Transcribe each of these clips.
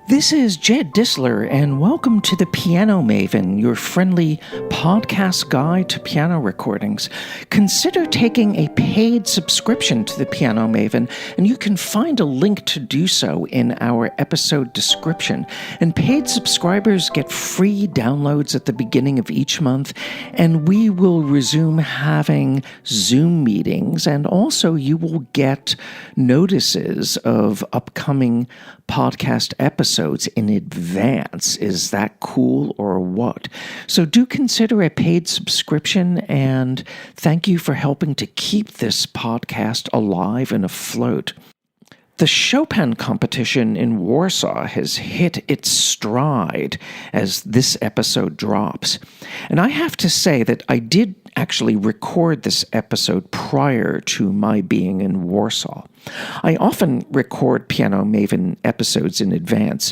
This is Jed Disler, and welcome to the Piano Maven, your friendly podcast guide to piano recordings. Consider taking a paid subscription to the Piano Maven, and you can find a link to do so in our episode description. And paid subscribers get free downloads at the beginning of each month, and we will resume having Zoom meetings, and also you will get notices of upcoming podcast episodes in advance. Is that cool or what? So do consider a paid subscription, and thank you for helping to keep this podcast alive and afloat. The Chopin competition in Warsaw has hit its stride as this episode drops. And I have to say that I did actually record this episode prior to my being in Warsaw. I often record Piano Maven episodes in advance,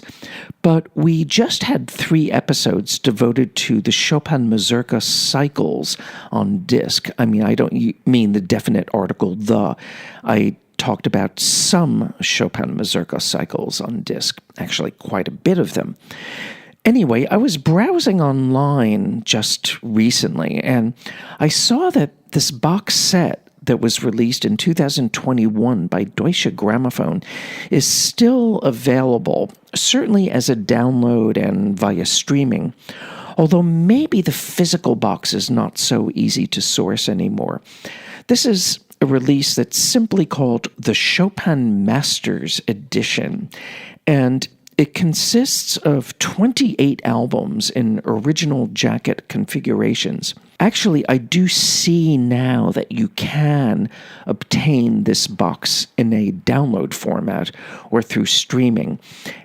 but we just had 3 episodes devoted to the Chopin Mazurka cycles on disc. I mean, I don't mean the definite article, the. I talked about some Chopin Mazurka cycles on disc, actually quite a bit of them. Anyway, I was browsing online just recently, and I saw that this box set that was released in 2021 by Deutsche Grammophon is still available, certainly as a download and via streaming, although maybe the physical box is not so easy to source anymore. This is a release that's simply called the Chopin Masters edition, and it consists of 28 albums in original jacket configurations. Actually, I do see now that you can obtain this box in a download format or through streaming,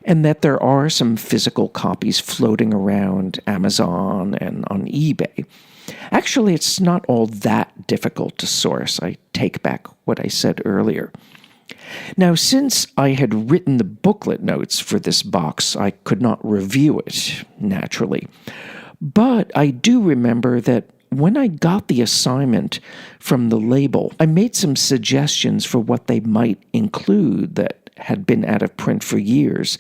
and that there are some physical copies floating around Amazon and on eBay. Actually, it's not all that difficult to source. I take back what I said earlier. Now, since I had written the booklet notes for this box, I could not review it, naturally. But I do remember that when I got the assignment from the label, I made some suggestions for what they might include that had been out of print for years,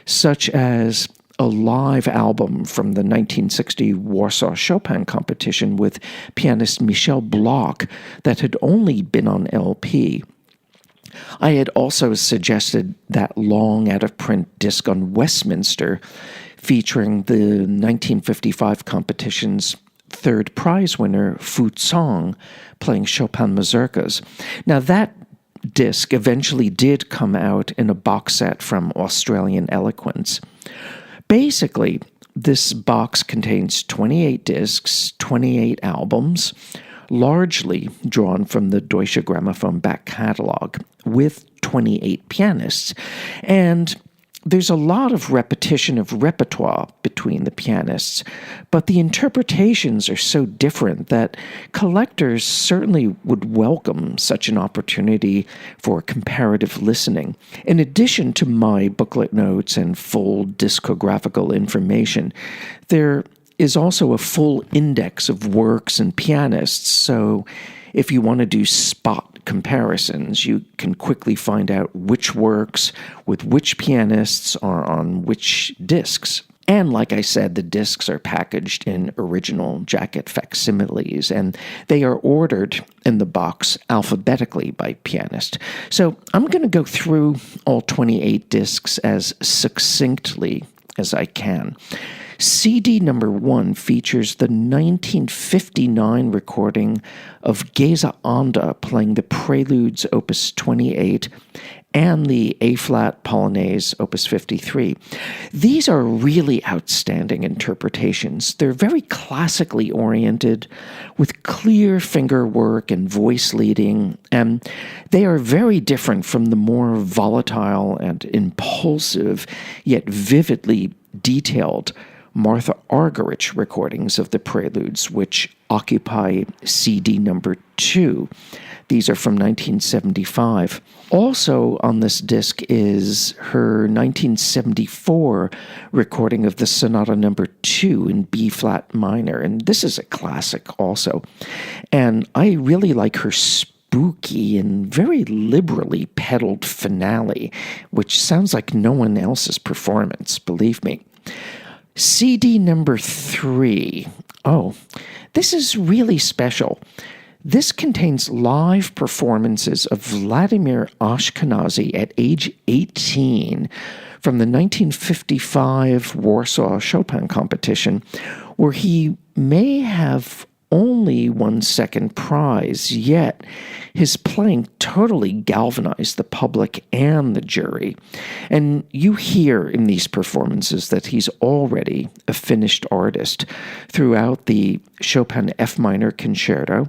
such as a live album from the 1960 Warsaw Chopin competition with pianist Michel Bloch that had only been on LP. I had also suggested that long out-of-print disc on Westminster featuring the 1955 competition's third prize winner, Fu Tsong, playing Chopin Mazurkas. Now, that disc eventually did come out in a box set from Australian Eloquence. Basically, this box contains 28 discs, 28 albums, largely drawn from the Deutsche Grammophon back catalog, with 28 pianists. And there's a lot of repetition of repertoire between the pianists, but the interpretations are so different that collectors certainly would welcome such an opportunity for comparative listening. In addition to my booklet notes and full discographical information, there is also a full index of works and pianists, so if you want to do spot comparisons, you can quickly find out which works with which pianists are on which discs. And like I said, the discs are packaged in original jacket facsimiles, and they are ordered in the box alphabetically by pianist. So I'm going to go through all 28 discs as succinctly as I can. CD number 1 features the 1959 recording of Geza Anda playing the Preludes Opus 28 and the A-flat Polonaise Opus 53. These are really outstanding interpretations. They're very classically oriented with clear finger work and voice leading, and they are very different from the more volatile and impulsive, yet vividly detailed Martha Argerich recordings of the Preludes, which occupy CD number 2. These are from 1975. Also on this disc is her 1974 recording of the Sonata number 2 in B-flat minor, and this is a classic also. And I really like her spooky and very liberally pedaled finale, which sounds like no one else's performance, believe me. CD number 3. Oh, this is really special. This contains live performances of Vladimir Ashkenazy at age 18 from the 1955 Warsaw Chopin Competition, where he may have only won second prize, yet his playing totally galvanized the public and the jury. And you hear in these performances that he's already a finished artist. Throughout the Chopin F minor concerto,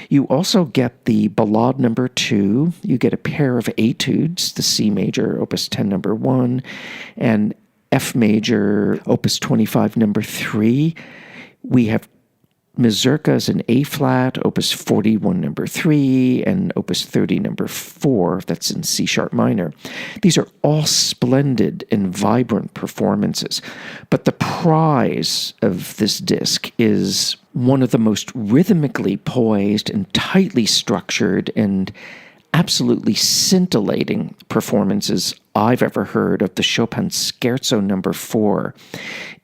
you also get the Ballade number 2, you get a pair of etudes, the C major, opus 10 number 1, and F major, opus 25 number 3. We have mazurkas in A-flat, opus 41 number 3, and opus 30 number 4, that's in C-sharp minor. These are all splendid and vibrant performances, but the prize of this disc is one of the most rhythmically poised and tightly structured and absolutely scintillating performances I've ever heard of the Chopin Scherzo number 4.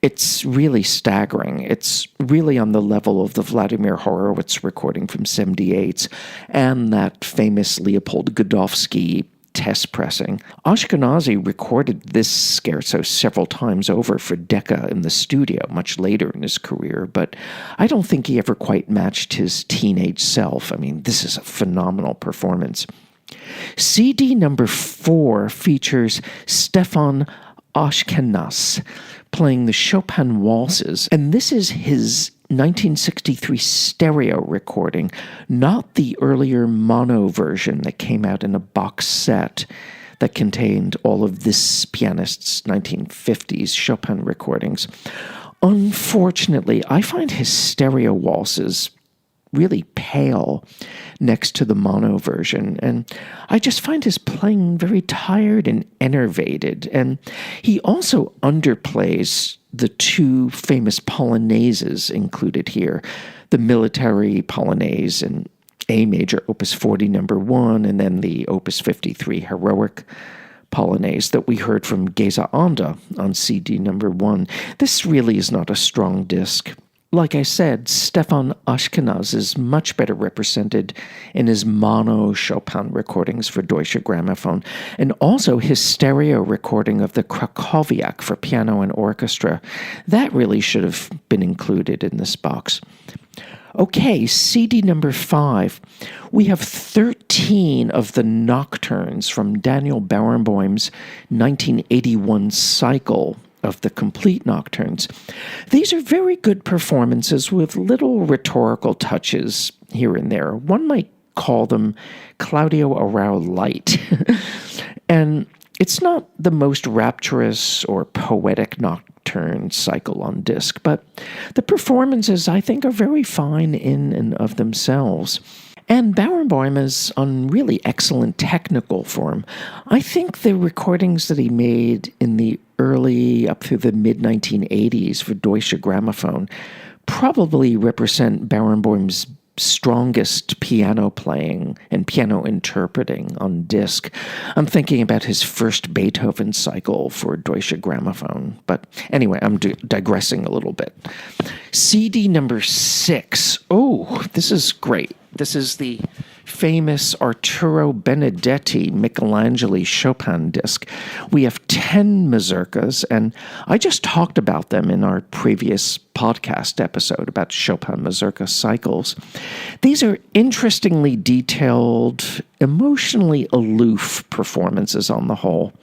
It's really staggering. It's really on the level of the Vladimir Horowitz recording from 78 and that famous Leopold Godofsky test pressing. Ashkenazy recorded this scherzo several times over for Decca in the studio much later in his career, but I don't think he ever quite matched his teenage self. I mean, this is a phenomenal performance. CD number 4 features Stefan Ashkenaz playing the Chopin waltzes, and this is his 1963 stereo recording, not the earlier mono version that came out in a box set that contained all of this pianist's 1950s Chopin recordings. Unfortunately, I find his stereo waltzes really pale next to the mono version, and I just find his playing very tired and enervated, and he also underplays the 2 famous polonaises included here, the military polonaise in A major, opus 40 number 1, and then the opus 53 heroic polonaise that we heard from Geza Anda on CD number 1. This really is not a strong disc. Like I said, Stefan Ashkenaz is much better represented in his mono Chopin recordings for Deutsche Grammophon, and also his stereo recording of the Krakowiak for piano and orchestra. That really should have been included in this box. Okay, CD number 5. We have 13 of the nocturnes from Daniel Barenboim's 1981 cycle of the complete nocturnes. These are very good performances with little rhetorical touches here and there. One might call them Claudio Arrau light. And it's not the most rapturous or poetic nocturne cycle on disc, but the performances, I think, are very fine in and of themselves. And Barenboim is on really excellent technical form. I think the recordings that he made in the early up through the mid-1980s for Deutsche Grammophon probably represent Barenboim's strongest piano playing and piano interpreting on disc. I'm thinking about his first Beethoven cycle for Deutsche Grammophon. But anyway, I'm digressing a little bit. CD number 6. Oh, this is great. This is the famous Arturo Benedetti Michelangelo Chopin disc. We have 10 mazurkas, and I just talked about them in our previous podcast episode about Chopin mazurka cycles. These are interestingly detailed, emotionally aloof performances on the whole.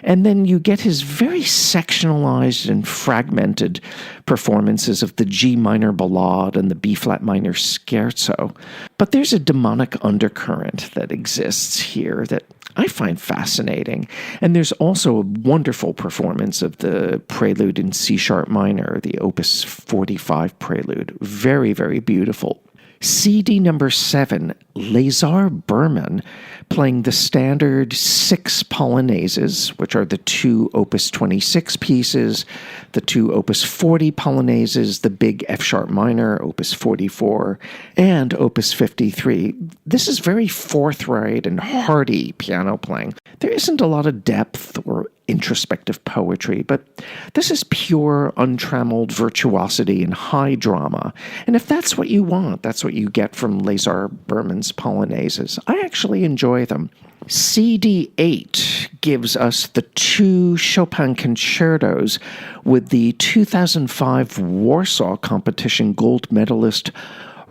And then you get his very sectionalized and fragmented performances of the G minor ballade and the B flat minor scherzo. But there's a demonic undercurrent that exists here that I find fascinating. And there's also a wonderful performance of the prelude in C sharp minor, the opus 45 prelude. Very, very beautiful. CD number 7, Lazar Berman, playing the standard 6 polonaises, which are the 2 Opus 26 pieces, the 2 Opus 40 polonaises, the big F-sharp minor, Opus 44, and Opus 53. This is very forthright and hearty piano playing. There isn't a lot of depth or introspective poetry, but this is pure, untrammeled virtuosity and high drama. And if that's what you want, that's what you get from Lazar Berman's polonaises. I actually enjoy them. CD 8 gives us the 2 Chopin concertos with the 2005 Warsaw Competition gold medalist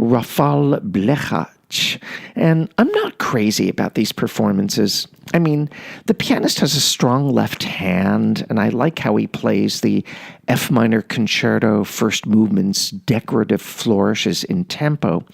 Rafał Blechacz. And I'm not crazy about these performances. I mean, the pianist has a strong left hand, and I like how he plays the F minor concerto first movement's decorative flourishes in tempo.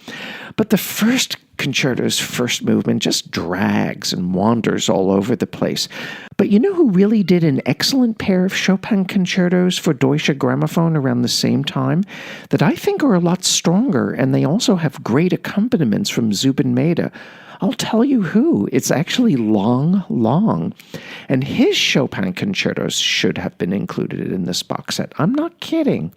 But the first concerto's first movement just drags and wanders all over the place. But you know who really did an excellent pair of Chopin concertos for Deutsche Grammophon around the same time that I think are a lot stronger, and they also have great accompaniments from Zubin Mehta? I'll tell you who. It's actually Long. And his Chopin concertos should have been included in this box set. I'm not kidding.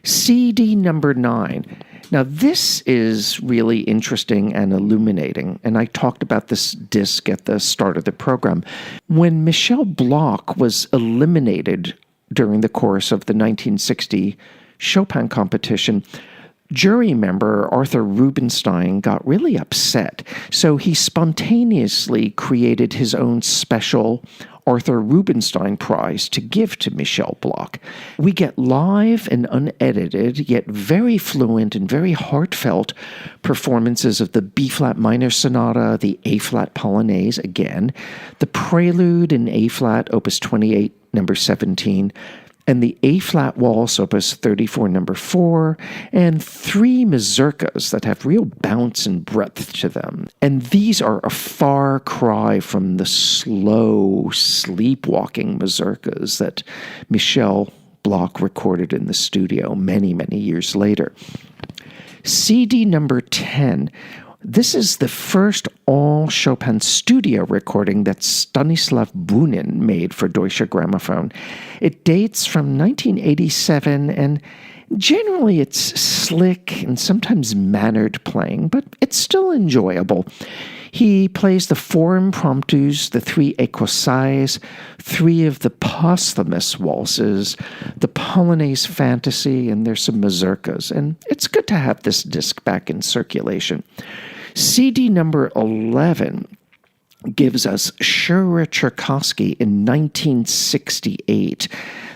CD number 9. Now, this is really interesting and illuminating, and I talked about this disc at the start of the program. When Michel Bloch was eliminated during the course of the 1960 Chopin competition, jury member Arthur Rubinstein got really upset, so he spontaneously created his own special Arthur Rubinstein Prize to give to Michel Bloch. We get live and unedited, yet very fluent and very heartfelt performances of the B-flat minor sonata, the A-flat polonaise again, the prelude in A-flat, Opus 28, number 17, and the A-flat waltz, Opus 34, number 4, and 3 mazurkas that have real bounce and breadth to them. And these are a far cry from the slow, sleepwalking mazurkas that Michel Bloch recorded in the studio many, many years later. CD number 10. This is the first all-Chopin studio recording that Stanislav Bunin made for Deutsche Grammophon. It dates from 1987, and generally it's slick and sometimes mannered playing, but it's still enjoyable. He plays the 4 impromptus, the 3 écossaises, 3 of the posthumous waltzes, the Polonaise Fantasy, and there's some mazurkas, and it's good to have this disc back in circulation. CD number 11 gives us Scheurer-Tchaikovsky in 1968,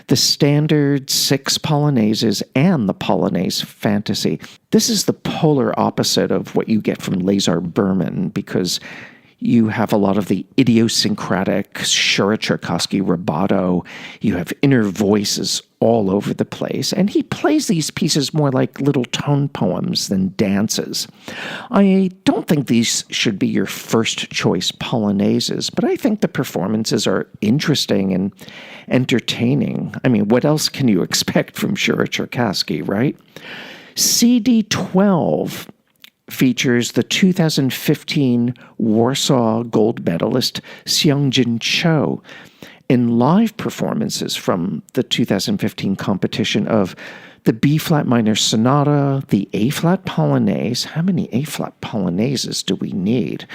the standard 6 polonaises and the Polonaise Fantasy. This is the polar opposite of what you get from Lazar Berman, because you have a lot of the idiosyncratic Scheurer-Tchaikovsky rubato. You have inner voices all over the place, and he plays these pieces more like little tone poems than dances. I don't think these should be your first choice polonaises, but I think the performances are interesting and entertaining. I mean, what else can you expect from Scheurer-Tchaikovsky, right? CD 12 features the 2015 Warsaw gold medalist Seongjin Cho in live performances from the 2015 competition of the B-flat minor sonata, the A-flat polonaise. How many A-flat polonaises do we need?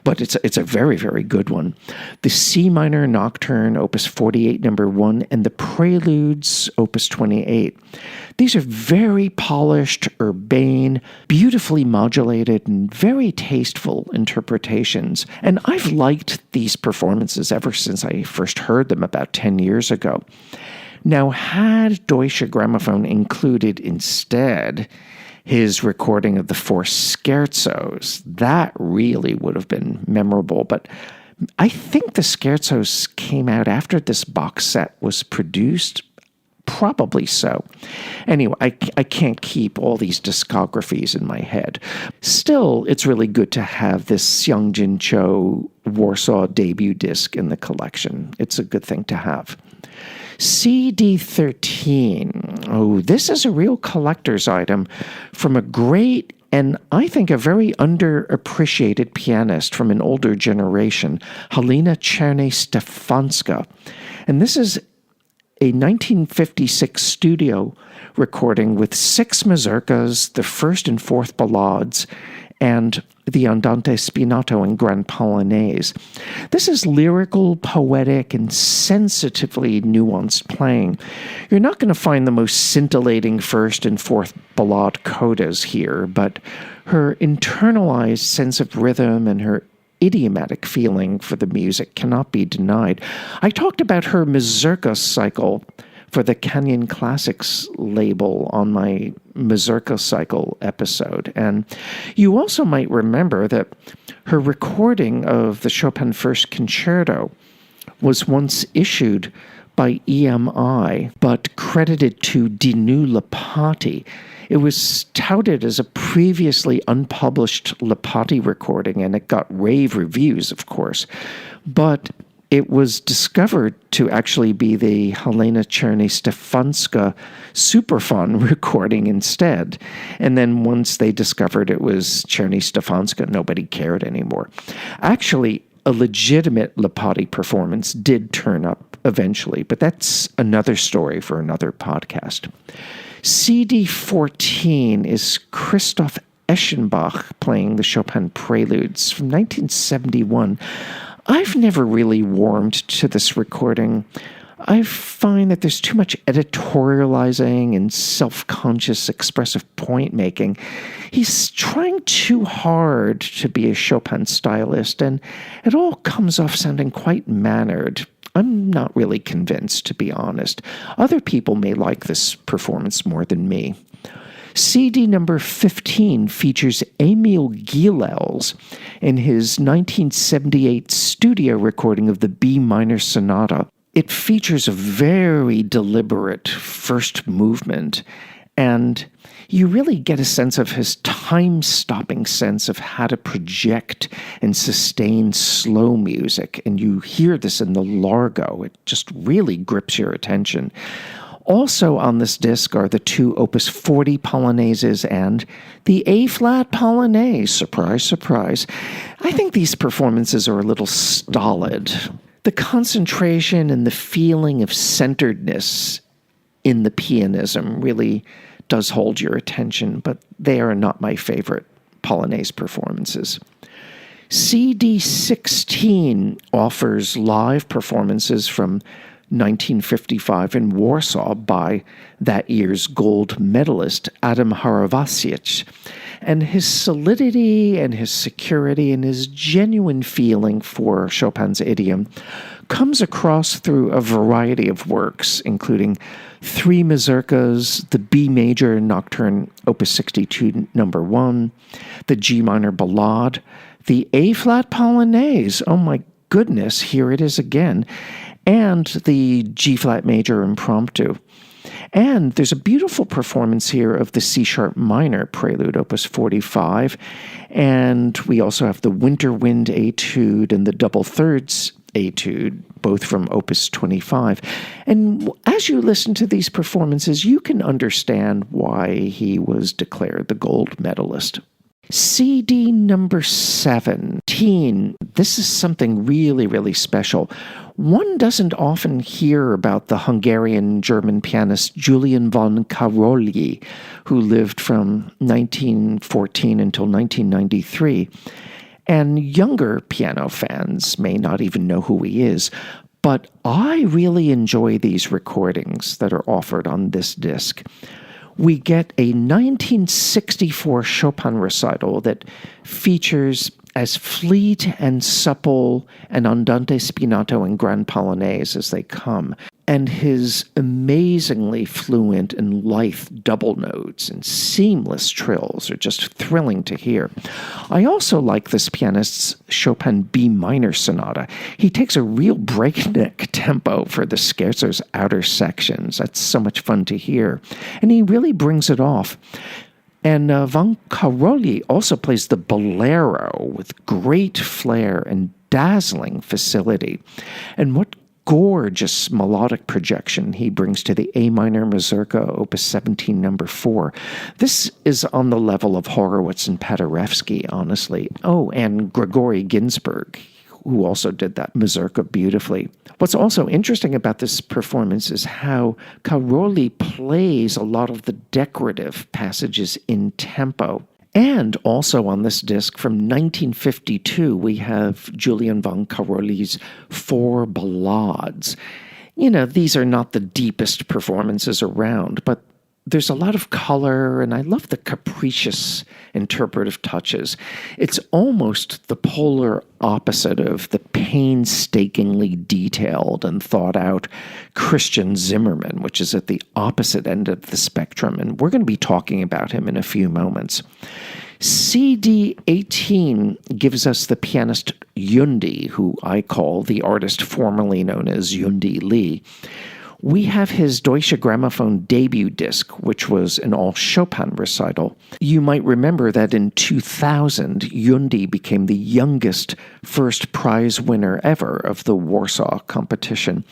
But it's a very, very good one. The C minor nocturne, Opus 48, number 1, and the preludes, Opus 28. These are very polished, urbane, beautifully modulated, and very tasteful interpretations. And I've liked these performances ever since I first heard them about 10 years ago. Now, had Deutsche Grammophon included instead his recording of the 4 scherzos, that really would have been memorable. But I think the scherzos came out after this box set was produced. Probably so. Anyway, I can't keep all these discographies in my head. Still, it's really good to have this Seongjin Cho Warsaw debut disc in the collection. It's a good thing to have. CD 13. Oh, this is a real collector's item from a great and I think a very underappreciated pianist from an older generation, Halina Czerny-Stefanska. And this is a 1956 studio recording with 6 mazurkas, the first and fourth ballades, and the Andante Spinato and Grand Polonaise. This is lyrical, poetic, and sensitively nuanced playing. You're not going to find the most scintillating first and fourth ballade codas here, but her internalized sense of rhythm and her idiomatic feeling for the music cannot be denied. I talked about her mazurka cycle for the Canyon Classics label on my Mazurka Cycle episode. And you also might remember that her recording of the Chopin First Concerto was once issued by EMI, but credited to Dinu Lipati. It was touted as a previously unpublished Lipati recording, and it got rave reviews, of course. But it was discovered to actually be the Halina Czerny-Stefanska Superfon recording instead. And then once they discovered it was Czerny-Stefanska, nobody cared anymore. Actually, a legitimate Lipati performance did turn up eventually, but that's another story for another podcast. CD 14 is Christoph Eschenbach playing the Chopin Preludes from 1971. I've never really warmed to this recording. I find that there's too much editorializing and self-conscious expressive point-making. He's trying too hard to be a Chopin stylist, and it all comes off sounding quite mannered. I'm not really convinced, to be honest. Other people may like this performance more than me. CD number 15 features Emil Gilels in his 1978 studio recording of the B minor sonata. It features a very deliberate first movement, and you really get a sense of his time-stopping sense of how to project and sustain slow music, and you hear this in the Largo. It just really grips your attention. Also on this disc are the 2 Opus 40 Polonaises and the A-flat Polonaise. Surprise, surprise. I think these performances are a little stolid. The concentration and the feeling of centeredness in the pianism really does hold your attention, but they are not my favorite Polonaise performances. CD 16 offers live performances from 1955 in Warsaw by that year's gold medalist Adam Harawasic. And his solidity and his security and his genuine feeling for Chopin's idiom comes across through a variety of works, including 3 mazurkas, the B major nocturne Opus 62 number 1, the G minor ballade, the A-flat Polonaise, oh my goodness, here it is again, and the G-flat major impromptu. And there's a beautiful performance here of the C-sharp minor prelude, Opus 45, and we also have the Winter Wind Etude and the Double Thirds Etude, both from Opus 25. And as you listen to these performances, you can understand why he was declared the gold medalist. CD number 17. This is something really, really special. One doesn't often hear about the Hungarian-German pianist Julian von Karolyi, who lived from 1914 until 1993. And younger piano fans may not even know who he is, but I really enjoy these recordings that are offered on this disc. We get a 1964 Chopin recital that features as fleet and supple an Andante Spinato and Grand Polonaise as they come, and his amazingly fluent and lithe double notes and seamless trills are just thrilling to hear. I also like this pianist's Chopin B minor sonata. He takes a real breakneck tempo for the scherzo's outer sections. That's so much fun to hear, and he really brings it off. And von Karolyi also plays the bolero with great flair and dazzling facility. And what gorgeous melodic projection he brings to the A minor Mazurka, Opus 17, number 4. This is on the level of Horowitz and Paderewski, honestly. Oh, and Grigory Ginsburg, who also did that Mazurka beautifully. What's also interesting about this performance is how Karolyi plays a lot of the decorative passages in tempo. And also on this disc from 1952, we have Julian von Karolyi's 4 Ballades. These are not the deepest performances around, but there's a lot of color, and I love the capricious interpretive touches. It's almost the polar opposite of the painstakingly detailed and thought-out Christian Zimmermann, which is at the opposite end of the spectrum, and we're going to be talking about him in a few moments. CD 18 gives us the pianist Yundi, who I call the artist formerly known as Yundi Lee. We have his Deutsche Grammophon debut disc, which was an all-Chopin recital. You might remember that in 2000, Yundi became the youngest first prize winner ever of the Warsaw competition.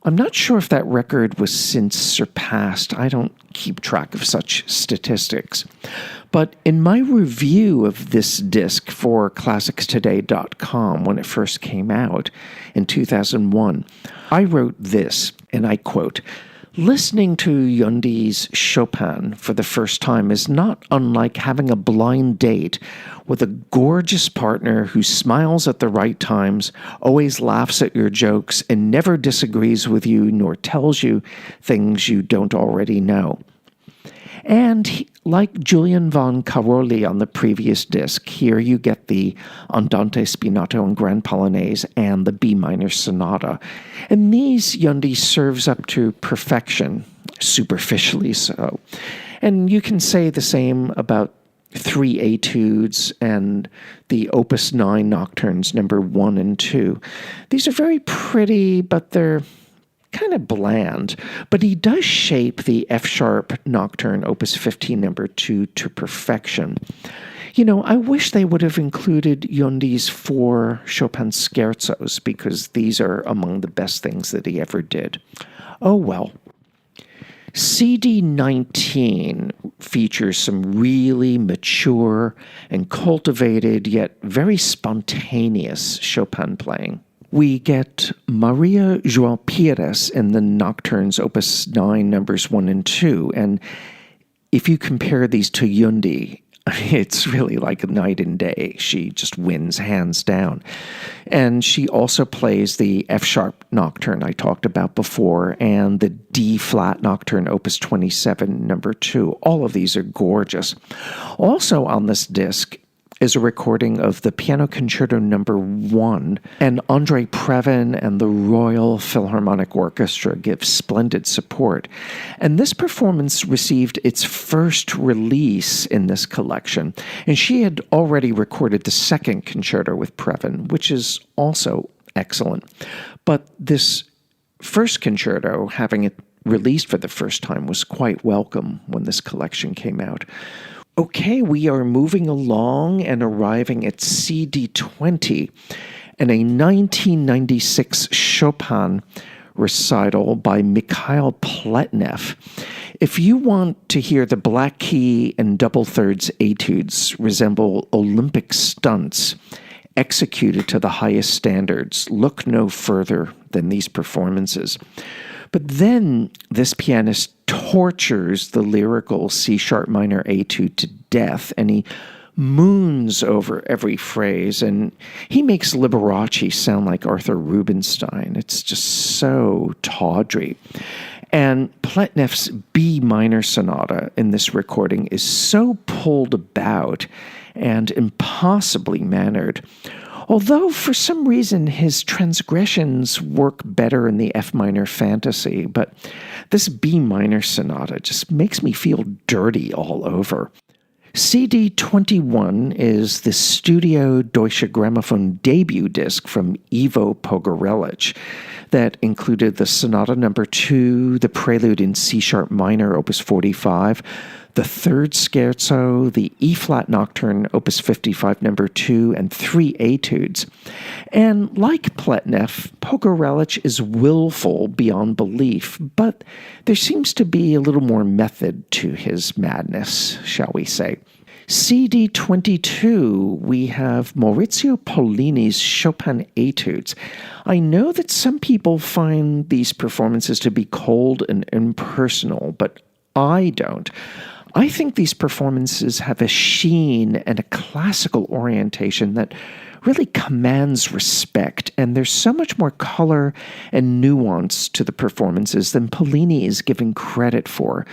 I'm not sure if that record was since surpassed. I don't keep track of such statistics. But in my review of this disc for ClassicsToday.com when it first came out in 2001, I wrote this, and I quote, "Listening to Yundi's Chopin for the first time is not unlike having a blind date with a gorgeous partner who smiles at the right times, always laughs at your jokes, and never disagrees with you nor tells you things you don't already know." And like Julian von Karolyi on the previous disc, here you get the Andante Spinato and Grand Polonaise and the B minor sonata. And these Yundi serves up to perfection, superficially so. And you can say the same about 3 etudes and the Opus 9 nocturnes, number 1 and 2. These are very pretty, but they're kind of bland, but he does shape the F-sharp nocturne, Opus 15, number 2, to perfection. I wish they would have included Yundi's 4 Chopin scherzos, because these are among the best things that he ever did. Oh well. CD 19 features some really mature and cultivated, yet very spontaneous Chopin playing. We get Maria João Pires in the Nocturnes, Opus 9, numbers 1 and 2. And if you compare these to Yundi, it's really like a night and day. She just wins hands down. And she also plays the F-sharp nocturne I talked about before and the D-flat nocturne, Opus 27, number 2. All of these are gorgeous. Also on this disc is a recording of the Piano Concerto number 1, and Andrei Previn and the Royal Philharmonic Orchestra give splendid support. And this performance received its first release in this collection, and she had already recorded the second concerto with Previn, which is also excellent. But this first concerto, having it released for the first time, was quite welcome when this collection came out. Okay, we are moving along and arriving at CD 20 and a 1996 Chopin recital by Mikhail Pletnev. If you want to hear the black key and double thirds etudes resemble Olympic stunts executed to the highest standards, look no further than these performances. But then this pianist tortures the lyrical C-sharp minor etude to death, and he moons over every phrase, and he makes Liberace sound like Arthur Rubinstein. It's just so tawdry. And Pletnev's B minor sonata in this recording is so pulled about and impossibly mannered. Although, for some reason, his transgressions work better in the F minor fantasy, but this B minor sonata just makes me feel dirty all over. CD 21 is the Studio Deutsche Grammophon debut disc from Ivo Pogorelic that included the Sonata number 2, the Prelude in C-sharp minor, Opus 45, the third scherzo, the E-flat Nocturne, Opus 55, number 2, and 3 etudes. And like Pletnev, Pogorelic is willful beyond belief, but there seems to be a little more method to his madness, shall we say. CD 22, we have Maurizio Pollini's Chopin Etudes. I know that some people find these performances to be cold and impersonal, but I don't. I think these performances have a sheen and a classical orientation that really commands respect, and there's so much more color and nuance to the performances than Pollini is giving credit for.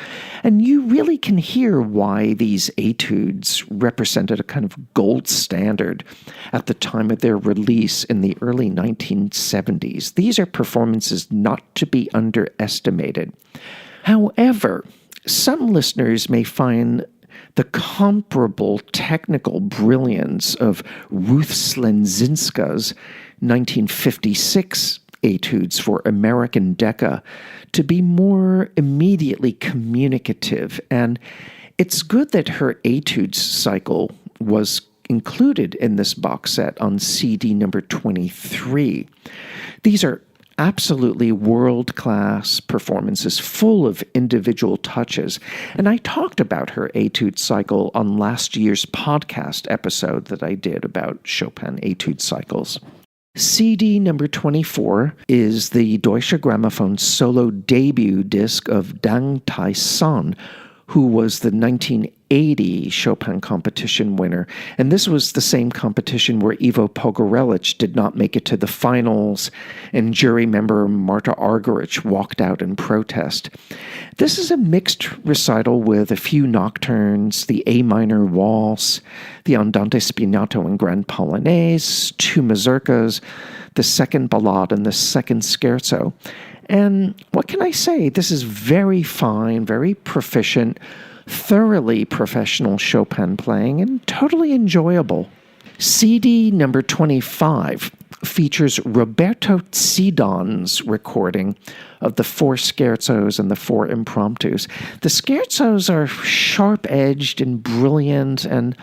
And you really can hear why these etudes represented a kind of gold standard at the time of their release in the early 1970s. These are performances not to be underestimated. However, some listeners may find the comparable technical brilliance of Ruth Slenzinska's 1956 etudes for American Decca to be more immediately communicative, and it's good that her etudes cycle was included in this box set on CD number 23. These are absolutely world-class performances full of individual touches. And I talked about her etude cycle on last year's podcast episode that I did about Chopin etude cycles. CD number 24 is the Deutsche Grammophon solo debut disc of Dang Tai-san, who was the 1980 Chopin competition winner. And this was the same competition where Ivo Pogorelic did not make it to the finals, and jury member Marta Argerich walked out in protest. This is a mixed recital with a few nocturnes, the A minor waltz, the Andante Spinato and Grand Polonaise, 2 mazurkas, the second ballade, and the second scherzo. And what can I say? This is very fine, very proficient, thoroughly professional Chopin playing, and totally enjoyable. CD number 25 features Roberto Zidon's recording of the 4 scherzos and the 4 impromptus. The scherzos are sharp-edged and brilliant and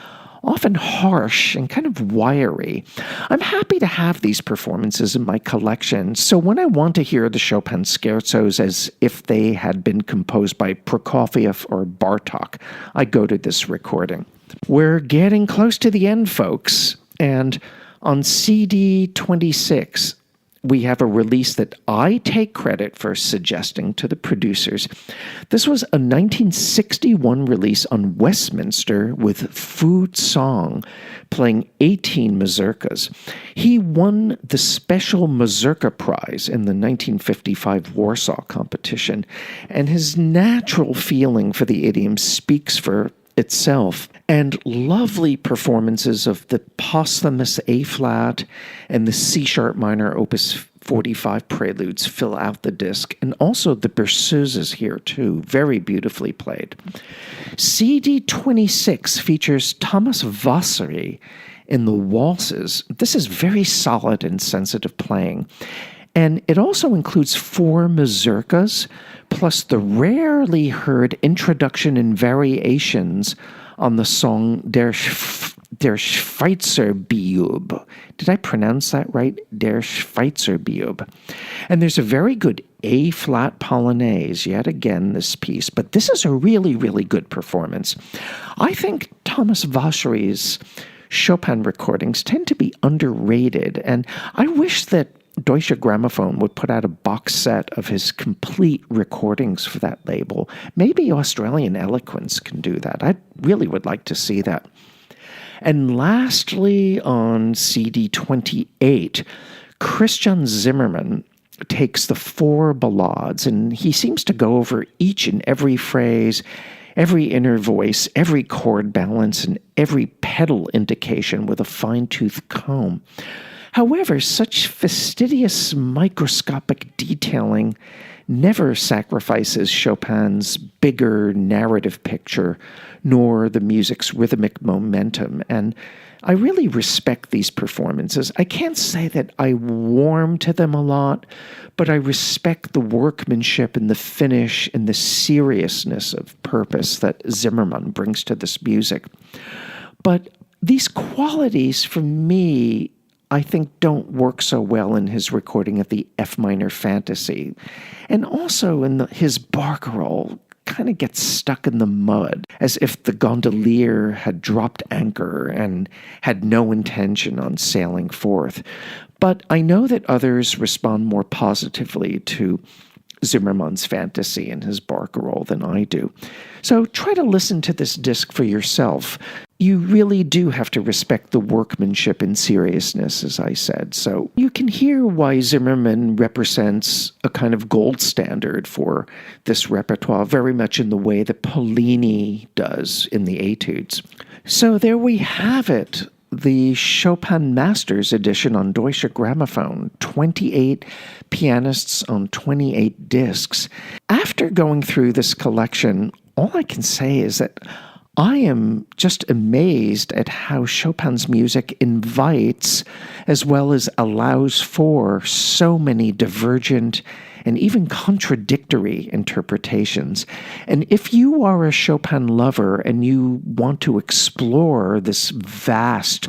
often harsh and kind of wiry. I'm happy to have these performances in my collection, so when I want to hear the Chopin scherzos as if they had been composed by Prokofiev or Bartok, I go to this recording. We're getting close to the end, folks, and on CD 26, we have a release that I take credit for suggesting to the producers. This was a 1961 release on Westminster with Fu Song playing 18 mazurkas. He won the Special Mazurka Prize in the 1955 Warsaw competition, and his natural feeling for the idiom speaks for itself, and lovely performances of the posthumous A-flat and the C-sharp minor Opus 45 preludes fill out the disc, and also the Berseuses here too, very beautifully played. CD 26 features Thomas Vasari in the waltzes. This is very solid and sensitive playing. And it also includes 4 mazurkas, plus the rarely heard introduction and variations on the song Der Schweizerbeub. Did I pronounce that right? Der Schweizerbeub. And there's a very good A-flat Polonaise, yet again, this piece. But this is a really, really good performance. I think Thomas Vasari's Chopin recordings tend to be underrated, and I wish that Deutsche Grammophon would put out a box set of his complete recordings for that label. Maybe Australian Eloquence can do that. I really would like to see that. And lastly, on CD 28, Christian Zimmermann takes the 4 ballades, and he seems to go over each and every phrase, every inner voice, every chord balance, and every pedal indication with a fine-tooth comb. However, such fastidious microscopic detailing never sacrifices Chopin's bigger narrative picture, nor the music's rhythmic momentum. And I really respect these performances. I can't say that I warm to them a lot, but I respect the workmanship and the finish and the seriousness of purpose that Zimmermann brings to this music. But these qualities, for me, I think don't work so well in his recording of the F minor Fantasy. And also in his barcarolle kind of gets stuck in the mud, as if the gondolier had dropped anchor and had no intention on sailing forth. But I know that others respond more positively to Zimmermann's fantasy and his barcarolle than I do. So try to listen to this disc for yourself. You really do have to respect the workmanship and seriousness, as I said. So you can hear why Zimmermann represents a kind of gold standard for this repertoire, very much in the way that Pollini does in the Etudes. So there we have it. The Chopin Masters edition on Deutsche Grammophon, 28 pianists on 28 discs. After going through this collection, all I can say is that I am just amazed at how Chopin's music invites as well as allows for so many divergent and even contradictory interpretations. And if you are a Chopin lover and you want to explore this vast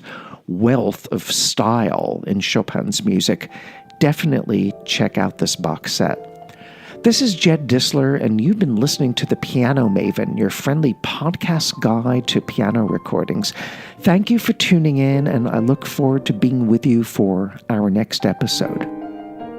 wealth of style in Chopin's music, definitely check out this box set. This is Jed Disler, and you've been listening to The Piano Maven, your friendly podcast guide to piano recordings. Thank you for tuning in, and I look forward to being with you for our next episode.